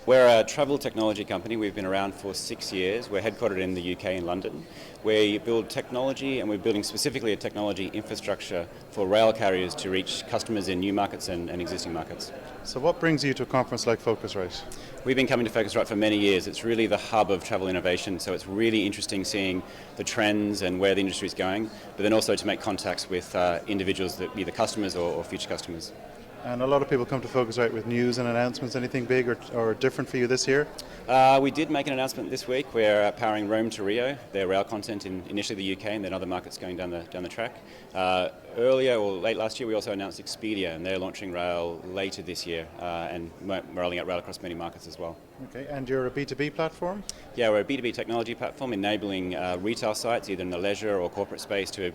We're a travel technology company. We've been around for 6 years. We're headquartered in the UK in London. We build technology, and we're building specifically a technology infrastructure for rail carriers to reach customers in new markets and existing markets. So what brings you to a conference like Phocuswright? We've been coming to Phocuswright for many years. It's really the hub of travel innovation, so it's really interesting seeing the trends and where the industry is going, but then also to make contacts with individuals, that be the customers or future customers. And a lot of people come to Phocuswright with news and announcements. Anything big or different for you this year? We did make an announcement this week. We're powering Rome to Rio, their rail content in initially the UK and then other markets going down the track. Earlier or late last year, we also announced Expedia, and they're launching rail later this year and rolling out rail across many markets as well. Okay, and you're a B2B platform? Yeah, we're a B2B technology platform enabling retail sites, either in the leisure or corporate space, to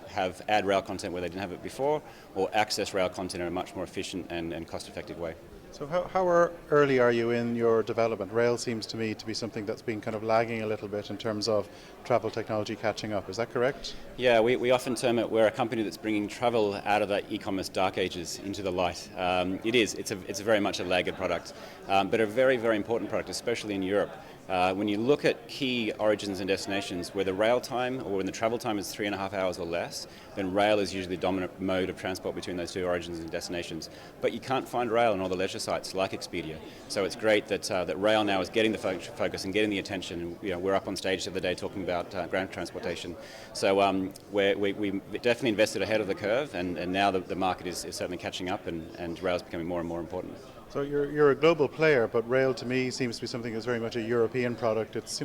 add rail content where they didn't have it before, or access rail content in a much more efficient and cost-effective way. So how early are you in your development? Rail seems to me to be something that's been kind of lagging a little bit in terms of travel technology catching up. Is that correct? Yeah, we often term it, we're a company that's bringing travel out of the e-commerce dark ages into the light. It's very much a laggard product, but a very, very important product, especially in Europe. When you look at key origins and destinations where the rail time or when the travel time is 3.5 hours or less, then rail is usually the dominant mode of transport between those two origins and destinations. But you can't find rail on all the leisure sites like Expedia. So it's great that rail now is getting the focus and getting the attention. We're up on stage the other day talking about ground transportation. So we definitely invested ahead of the curve, and now the market is certainly catching up, and rail is becoming more and more important. So you're a global player, but rail to me seems to be something that's very much a European product. It's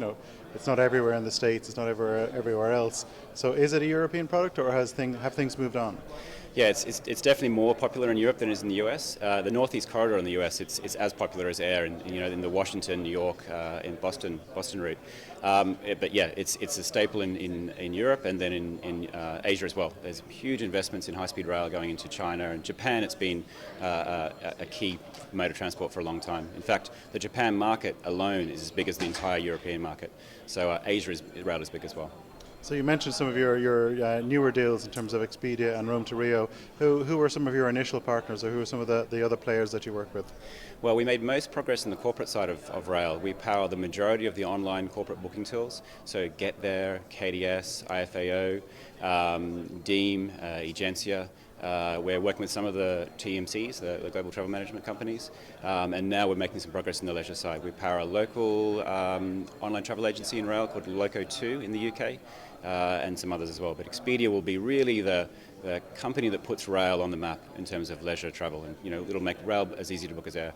not everywhere in the States, it's not everywhere else. So is it a European product, or have things moved on? Yeah, it's definitely more popular in Europe than it is in the US. The Northeast Corridor in the US, it's as popular as air in the Washington, New York, in Boston route. But yeah, it's a staple in Europe, and then in Asia as well. There's huge investments in high-speed rail going into China and Japan. It's been a key mode of transport for a long time. In fact, the Japan market alone is as big as the entire European market. So Asia rail is big as well. So you mentioned some of your newer deals in terms of Expedia and Rome to Rio. Who were some of your initial partners, or who are some of the other players that you work with? Well, we made most progress in the corporate side of rail. We power the majority of the online corporate booking tools. So Get There, KDS, IFAO, Deem, Egencia. We're working with some of the TMCs, the global travel management companies, and now we're making some progress in the leisure side. We power a local online travel agency in rail called Loco2 in the UK, and some others as well. But Expedia will be really the company that puts rail on the map in terms of leisure travel, and it'll make rail as easy to book as air.